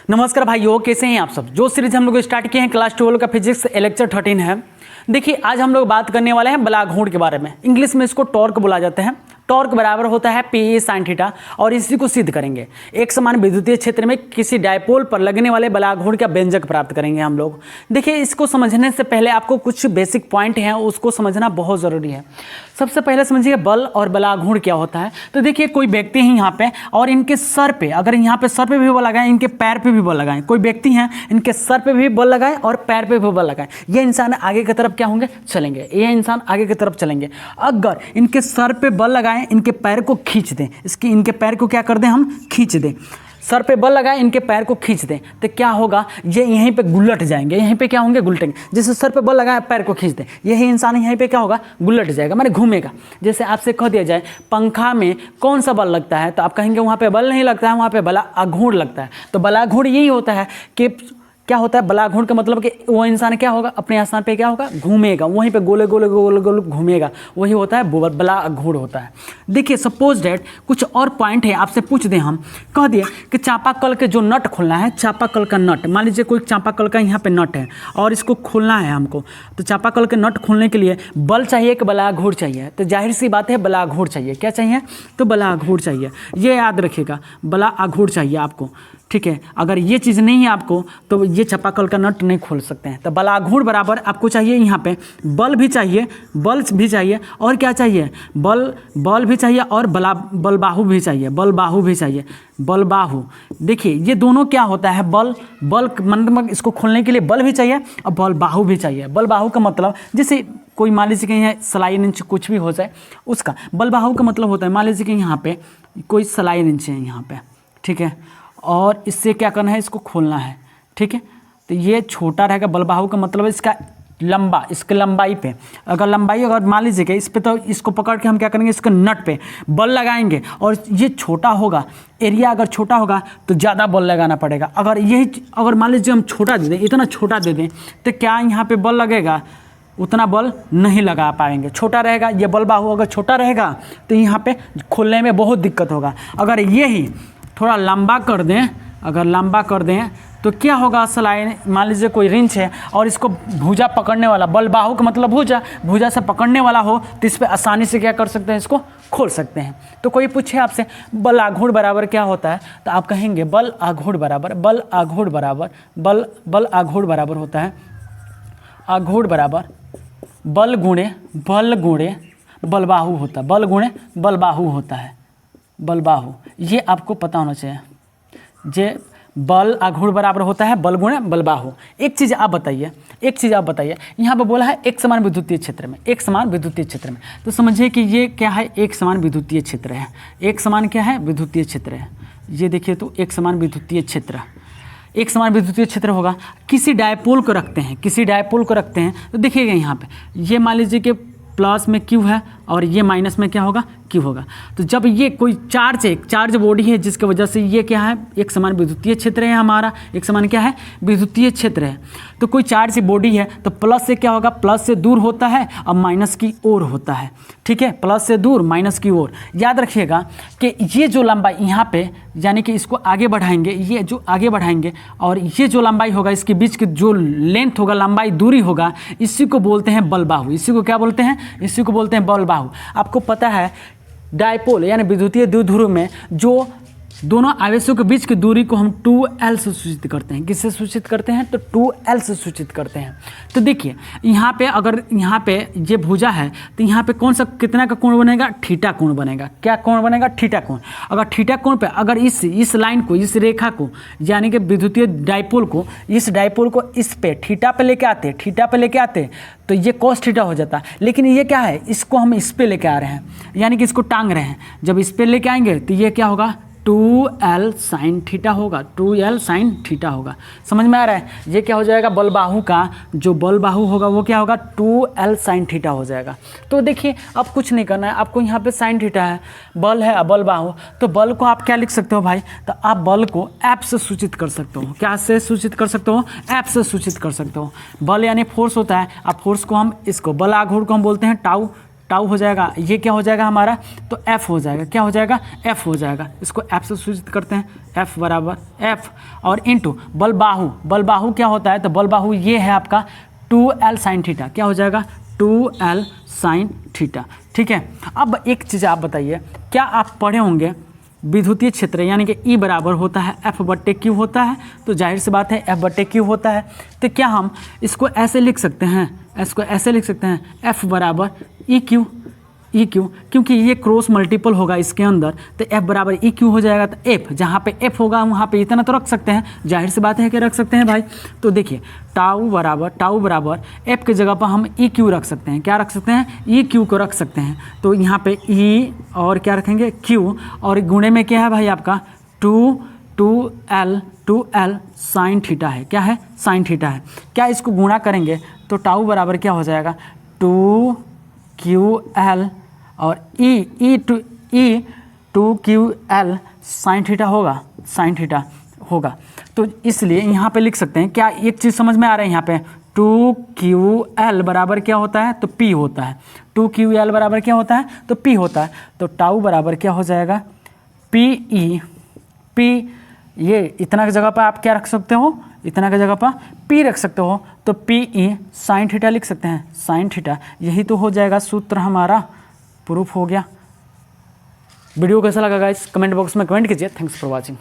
नमस्कार भाइयों, कैसे हैं आप सब। जो सीरीज हम लोग स्टार्ट किए हैं क्लास 12 का फिजिक्स लेक्चर 13 है। देखिए आज हम लोग बात करने वाले हैं बलाघूर्ण के बारे में। इंग्लिश में इसको टॉर्क बोला जाता है। टॉर्क बराबर होता है पी साइन थीटा और इसी को सिद्ध करेंगे। एक समान विद्युतीय क्षेत्र में किसी डायपोल पर लगने वाले बलाघूर्ण का व्यंजक प्राप्त करेंगे हम लोग। देखिए इसको समझने से पहले आपको कुछ बेसिक पॉइंट हैं उसको समझना बहुत ज़रूरी है। सबसे पहले समझिए बल और बलाघूर्ण क्या होता है। तो देखिए कोई व्यक्ति है यहाँ पे और इनके सर पे, अगर यहाँ पे सर पे भी बल लगाएं, इनके पैर पे भी बल लगाएं। कोई व्यक्ति हैं, इनके सर पे भी बल लगाएं और पैर पे भी बल लगाएं। ये इंसान आगे की तरफ क्या होंगे, चलेंगे। ये इंसान आगे की तरफ चलेंगे। अगर इनके सर पे बल लगाएं, इनके पैर को खींच दें, इनके पैर को क्या कर दें, हम खींच दें। सर पे बल लगाएं, इनके पैर को खींच दें, तो क्या होगा, ये यहीं पे गुलट जाएंगे। यहीं पे क्या होंगे, गुलटेंगे। जैसे सर पे बल लगाएं, पैर को खींच दें, यही इंसान यहीं पे क्या होगा, गुलट जाएगा, माने घूमेगा। जैसे आपसे कह दिया जाए पंखा में कौन सा बल लगता है, तो आप कहेंगे वहाँ पे बल नहीं लगता है, वहाँ पे बलाघूर्ण लगता है। तो बलाघूर्ण यही होता है कि क्या होता है, बलाघूर्ण का मतलब कि वो इंसान क्या होगा, अपने स्थान पे क्या होगा, घूमेगा, वहीं पे गोले गोले गोले गोले घूमेगा, वही होता है बलाघूर्ण होता है। देखिए सपोज डेट कुछ और पॉइंट है, आपसे पूछ दें, हम कह दिए कि चापाकल के जो नट खोलना है, चापाकल का नट, मान लीजिए कोई चापाकल का यहाँ पे नट है और इसको खोलना है हमको। तो चापाकल के नट खोलने के लिए बल चाहिए कि बलाघूर्ण चाहिए, तो जाहिर सी बात है बलाघूर्ण चाहिए। क्या चाहिए, तो बलाघूर्ण चाहिए। ये याद रखिएगा, बलाघूर्ण चाहिए आपको, ठीक है। अगर ये चीज़ नहीं है आपको तो ये चापाकल का नट नहीं खोल सकते हैं। तो बलाघूर्ण बराबर आपको चाहिए यहाँ पे बल भी चाहिए, और क्या चाहिए, बल भी चाहिए और बलबाहु भी चाहिए, बलबाहु। देखिए ये दोनों क्या होता है, बल मतलब इसको खोलने के लिए बल भी चाहिए और बलबाहु भी चाहिए। बलबाहु का मतलब जैसे कोई मान लीजिए कि यहाँ सलाई इंच कुछ भी हो जाए, उसका बलबाहु का मतलब होता है, मान लीजिए कि यहाँ पे कोई सलाई इंच है यहाँ पे, ठीक है, और इससे क्या करना है, इसको खोलना है, ठीक है। तो ये छोटा रहेगा, बलबाहु का मतलब है इसका लंबा, इसके लंबाई पे अगर मान लीजिए कि इस पे, तो इसको पकड़ के हम क्या करेंगे, इसके नट पे बल लगाएंगे और ये छोटा होगा, एरिया अगर छोटा होगा तो ज़्यादा बल लगाना पड़ेगा। अगर मान लीजिए हम छोटा दे दें, इतना छोटा दे दें, तो क्या यहाँ पे बल लगेगा, उतना बल नहीं लगा पाएंगे, छोटा रहेगा। ये बलबाहु अगर छोटा रहेगा तो यहाँ पे खोलने में बहुत दिक्कत होगा। अगर यही थोड़ा लंबा कर दें, तो क्या होगा, सलाई मान लीजिए कोई रिंच है और इसको भुजा पकड़ने वाला, बलबाहु का मतलब भुजा से पकड़ने वाला हो, तो इस पर आसानी से क्या कर सकते हैं, इसको खोल सकते हैं। तो कोई पूछे आपसे बलाघूर्ण बराबर क्या होता है, तो आप कहेंगे बलाघूर्ण बराबर होता है आघूर्ण बराबर बल गुणे बलबाहु होता है, बल गुणे बलबाहु होता है, बलबाहु। ये आपको पता होना चाहिए, जे बल आघूर्ण बराबर होता है बल गुणे बलबाहु। एक चीज़ आप बताइए, यहाँ पे बोला है एक समान विद्युतीय क्षेत्र में, तो समझिए कि ये क्या है, एक समान विद्युतीय क्षेत्र है। एक समान क्या है, विद्युतीय क्षेत्र है। ये देखिए तो एक समान विद्युतीय क्षेत्र होगा। किसी डायपोल को रखते हैं, तो देखिएगा यहाँ पे ये मान लीजिए कि प्लस में क्यू है और ये माइनस में क्या होगा, क्यू होगा। तो जब ये कोई चार्ज बॉडी है जिसकी वजह से ये क्या है, एक समान विद्युतीय क्षेत्र है हमारा, एक समान क्या है, विद्युतीय क्षेत्र है। तो कोई चार्ज से बॉडी है तो प्लस से क्या होगा, प्लस से दूर होता है और माइनस की ओर होता है, ठीक है, प्लस से दूर माइनस की ओर। याद रखिएगा कि ये जो लंबाई यहाँ पे, यानी कि इसको आगे बढ़ाएंगे, ये जो आगे बढ़ाएंगे और ये जो लंबाई होगा, इसके बीच की जो लेंथ होगा, लंबाई दूरी होगा, इसी को बोलते हैं बलबाहु। इसी को क्या बोलते हैं, इसी को बोलते हैं बलबाहु। आपको पता है डायपोल यानी विद्युतीय द्विध्रुव में जो दोनों आवेशों के बीच की दूरी को हम 2L से सूचित करते हैं। किससे सूचित करते हैं, तो 2L से सूचित करते हैं। तो देखिए यहाँ पे अगर यहाँ पे ये भुजा है तो यहाँ पे कौन सा कितना का कोण बनेगा, थीटा कोण बनेगा। क्या कोण बनेगा, थीटा कोण। अगर थीटा कोण पे अगर इस लाइन को, इस रेखा को, यानी कि विद्युतीय डायपोल को, इस डायपोल को इस पे थीटा पे लेके आते तो ये cos थीटा हो जाता। लेकिन ये क्या है, इसको हम इस पे लेके आ रहे हैं, यानी कि इसको टांग रहे हैं। जब इस पे लेके आएंगे तो ये क्या होगा, 2L साइन थीटा होगा, 2L साइन थीटा होगा। समझ में आ रहा है, ये क्या हो जाएगा, बलबाहु का जो बलबाहु होगा वो क्या होगा, 2L साइन थीटा हो जाएगा। तो देखिए अब कुछ नहीं करना है आपको, यहाँ पे साइन थीटा है, बल है, बलबाहु। तो बल को आप क्या लिख सकते हो भाई, तो आप बल को F से सूचित कर सकते हो। क्या से सूचित कर सकते हो, F से सूचित कर सकते हो। बल यानी फोर्स होता है, अब फोर्स को हम इसको बलाघूर्ण को हम बोलते हैं टाउ टाउ हो जाएगा, ये क्या हो जाएगा हमारा, तो एफ हो जाएगा, क्या हो जाएगा, एफ हो जाएगा। इसको एफ से सूचित करते हैं, एफ बराबर एफ और इनटू बल बाहु। बल बाहु क्या होता है, तो बल बाहु ये है आपका 2L साइन थीटा, क्या हो जाएगा, 2L साइन थीटा। ठीक है, अब एक चीज़ आप बताइए, क्या आप पढ़े होंगे विद्युतीय क्षेत्र यानी कि E बराबर होता है F/Q होता है, तो जाहिर सी बात है F/Q होता है। तो क्या हम इसको ऐसे लिख सकते हैं, इसको ऐसे लिख सकते हैं F बराबर EQ, क्योंकि ये क्रॉस मल्टीपल होगा इसके अंदर, तो F बराबर EQ हो जाएगा। तो F जहाँ पे F होगा वहाँ पे इतना तो रख सकते हैं, जाहिर सी बात है कि रख सकते हैं भाई। तो देखिए टाउ बराबर F की जगह पर हम EQ रख सकते हैं, क्या रख सकते हैं, EQ को रख सकते हैं। तो यहाँ पे E और क्या रखेंगे, Q, और गुणे में क्या है भाई आपका 2L साइन थीटा है, क्या है, साइन थीटा है। क्या इसको गुणा करेंगे तो टाउ बराबर क्या हो जाएगा, 2QL और E 2QL साइन थीटा होगा, साइन थीटा होगा। तो इसलिए यहाँ पे लिख सकते हैं, क्या एक चीज़ समझ में आ रहा है, यहाँ पे 2QL बराबर क्या होता है, तो P होता है। 2QL बराबर क्या होता है, तो P होता है। तो टाउ बराबर क्या हो जाएगा, PE, P ये इतना की जगह पर आप क्या रख सकते हो, इतना की जगह पर P रख सकते हो, तो PE साइन थीटा लिख सकते हैं, साइन थीटा। यही तो हो जाएगा सूत्र, हमारा प्रूफ हो गया। वीडियो कैसा लगा गाइस, कमेंट बॉक्स में कमेंट कीजिए। Thanks for watching.